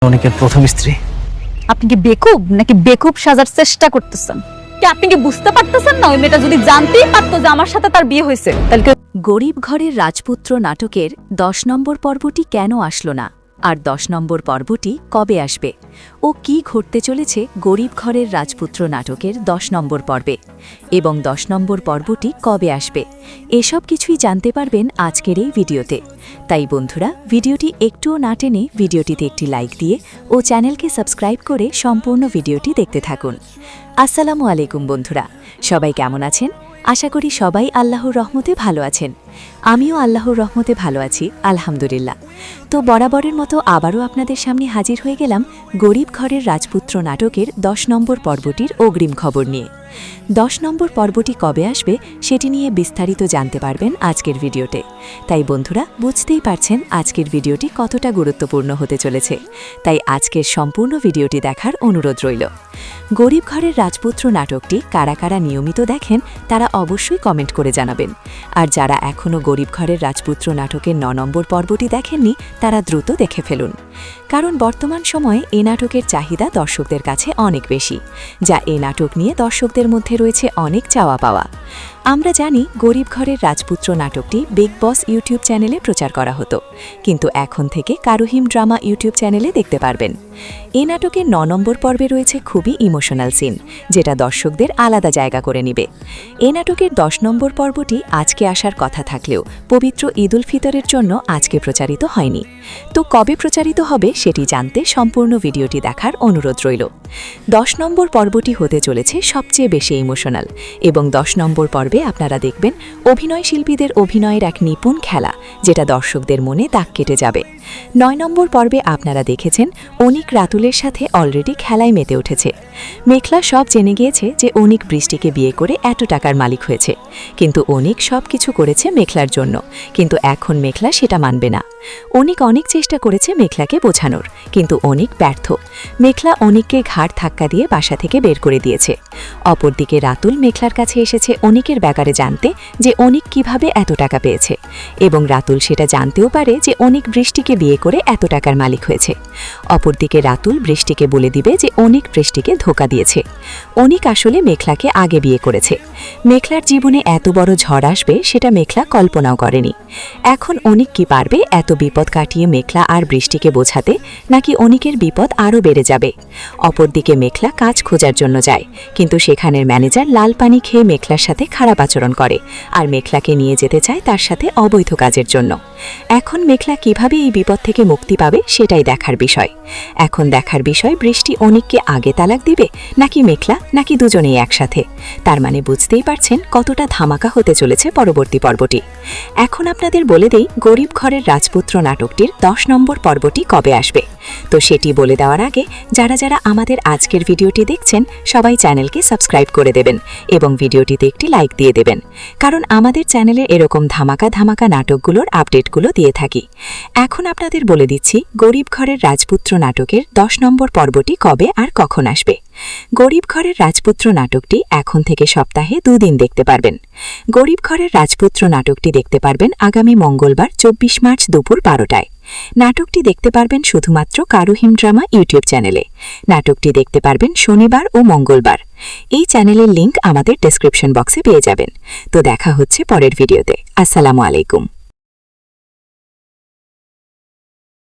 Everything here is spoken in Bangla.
অনেকের প্রথম স্ত্রী। আপনি কি বেকুব নাকি বেকুব সাজার চেষ্টা করতেছেন? কি আপনি কি বুঝতে পারতেছেন না ওই মেয়েটা যদি জানতেই পারতো যে আমার সাথে তার বিয়ে হয়েছে তাহলে গরিব ঘরের রাজপুত্র নাটকের 10 নম্বর পর্বটি কেন আসলো না, আর 10 নম্বর পর্বটি কবে আসবে ও কি ঘটতে চলেছে গরিব ঘরের রাজপুত্র নাটকের 10 নম্বর পর্বে এবং 10 নম্বর পর্বটি কবে আসবে, এসব কিছুই জানতে পারবেন আজকের এই ভিডিওতে। তাই বন্ধুরা, ভিডিওটি একটুও না টেনে ভিডিওটিতে একটি লাইক দিয়ে ও চ্যানেলকে সাবস্ক্রাইব করে সম্পূর্ণ ভিডিওটি দেখতে থাকুন। আসসালামু আলাইকুম বন্ধুরা, সবাই কেমন আছেন? আশা করি সবাই আল্লাহর রহমতে ভালো আছেন। আমিও আল্লাহর রহমতে ভালো আছি, আলহামদুলিল্লাহ। তো বরাবরের মতো আবারও আপনাদের সামনে হাজির হয়ে গেলাম গরিব ঘরের রাজপুত্র নাটকের 10 নম্বর পর্বটির অগ্রিম খবর নিয়ে। 10 নম্বর পর্বটি কবে আসবে সেটি নিয়ে বিস্তারিত জানতে পারবেন আজকের ভিডিওতে। তাই বন্ধুরা, বুঝতেই পারছেন আজকের ভিডিওটি কতটা গুরুত্বপূর্ণ হতে চলেছে। তাই আজকের সম্পূর্ণ ভিডিওটি দেখার অনুরোধ রইল। গরিব ঘরের রাজপুত্র নাটকটি কারা কারা নিয়মিত দেখেন তারা অবশ্যই কমেন্ট করে জানাবেন। আর যারা এখনও গরিব ঘরের রাজপুত্র নাটকের 9 নম্বর পর্বটি দেখেননি তারা দ্রুত দেখে ফেলুন। কারণ বর্তমান সময়ে এ নাটকের চাহিদা দর্শকদের কাছে অনেক বেশি, যা এ নাটক নিয়ে দর্শকদের মধ্যে রয়েছে অনেক চাওয়া পাওয়া। আমরা জানি গরিব ঘরের রাজপুত্র নাটকটি বিগ বস ইউটিউব চ্যানেলে প্রচার করা হতো, কিন্তু এখন থেকে কারুহিম ড্রামা ইউটিউব চ্যানেলে দেখতে পারবেন। এ নাটকের 9 নম্বর পর্বে রয়েছে খুবই ইমোশনাল সিন, যেটা দর্শকদের আলাদা জায়গা করে নেবে। এ নাটকের 10 নম্বর পর্বটি আজকে আসার কথা থাকলেও পবিত্র ঈদ উল ফিতরের জন্য আজকে প্রচারিত হয়নি। তো কবে প্রচারিত হবে সেটি জানতে সম্পূর্ণ ভিডিওটি দেখার অনুরোধ রইল। 10 নম্বর পর্বটি হতে চলেছে সবচেয়ে বেশি ইমোশনাল, এবং 10 নম্বর পর্বে আপনারা দেখবেন অভিনয় শিল্পীদের অভিনয়ের এক নিপুণ খেলা, যেটা দর্শকদের মনে দাগ কেটে যাবে। 9 নম্বর পর্বে আপনারা দেখেছেন অনিক রাতুলের সাথে অলরেডি খেলায় মেতে উঠেছে। মেঘলা সব জেনে গিয়েছে যে অনিক বৃষ্টিকে বিয়ে করে এত টাকার মালিক হয়েছে, কিন্তু অনিক সব কিছু করেছে মেঘলার জন্য, কিন্তু এখন মেঘলা সেটা মানবে না। অনিক অনেক চেষ্টা করেছে মেঘলাকে বোঝানোর, কিন্তু অনিক ব্যর্থ। মেঘলা অনিককে ঘাড় ধাক্কা দিয়ে বাসা থেকে বের করে দিয়েছে। অপরদিকে রাতুল মেঘলার কাছে এসেছে অনিকের ব্যাপারে জানতে যে অনিক কিভাবে এত টাকা পেয়েছে, এবং রাতুল সেটা জানতেও পারে যে অনিক বৃষ্টিকে বিয়ে করে এত টাকার মালিক হয়েছে। অপরদিকে রাতুল বৃষ্টিকে বলে দিবে যে অনিক বৃষ্টিকে ধোঁকা দিয়েছে। অনিক আসলে মেঘলাকে আগে বিয়ে করেছে। মেঘলার জীবনে এত বড় ঝড় আসবে সেটা মেঘলা কল্পনাও করেনি। এখন অনিক কি পারবে এত বিপদ কাটিয়ে মেঘলা আর বৃষ্টিকে বোঝাতে, নাকি অনিকের বিপদ আরও বেড়ে যাবে? অপরদিকে মেঘলা কাজ খোঁজার জন্য যায়, কিন্তু সেখানের ম্যানেজার লাল পানি খেয়ে মেঘলার সাথে খারাপ আচরণ করে আর মেঘলাকে নিয়ে যেতে চায় তার সাথে অবৈধ কাজের জন্য। এখন মেঘলা কিভাবে এই বিপদ থেকে মুক্তি পাবে সেটাই দেখার বিষয়। এখন দেখার বিষয় বৃষ্টি অনিককে আগে তালাক দিবে, নাকি মেঘলা, নাকি দুজনেই একসাথে। তার মানে বুঝতেই পারছেন কতটা ধামাকা হতে চলেছে পরবর্তী পর্বটি। এখন আপনাদের বলে দেই গরিব ঘরের রাজপুত্র নাটকটির 10 নম্বর পর্বটি কবে আসবে। তো সেটি বলে দেওয়ার আগে যারা যারা আমাদের আজকের ভিডিওটি দেখছেন সবাই চ্যানেলকে সাবস্ক্রাইব করে দেবেন এবং ভিডিওটিতে একটি লাইক দিয়ে দেবেন, কারণ আমাদের চ্যানেলে এরকম ধামাকা ধামাকা নাটকগুলোর আপডেটগুলো দিয়ে থাকি। এখন আপনাদের বলে দিচ্ছি গরিব ঘরের রাজপুত্র নাটকের 10 নম্বর পর্বটি কবে আর কখন আসবে। গরিব ঘরের রাজপুত্র নাটকটি এখন থেকে সপ্তাহে 2 দিন দেখতে পারবেন। গরিব ঘরের রাজপুত্র নাটকটি দেখতে পারবেন আগামী মঙ্গলবার 24 মার্চ দুপুর 12টায়। নাটকটি দেখতে পারবেন শুধুমাত্র কারুহিম ড্রামা ইউটিউব চ্যানেলে। নাটকটি দেখতে পারবেন শনিবার ও মঙ্গলবার। এই চ্যানেলের লিংক আমাদের ডেসক্রিপশন বক্সে পেয়ে যাবেন। তো দেখা হচ্ছে পরের ভিডিওতে। আসসালামু আলাইকুম।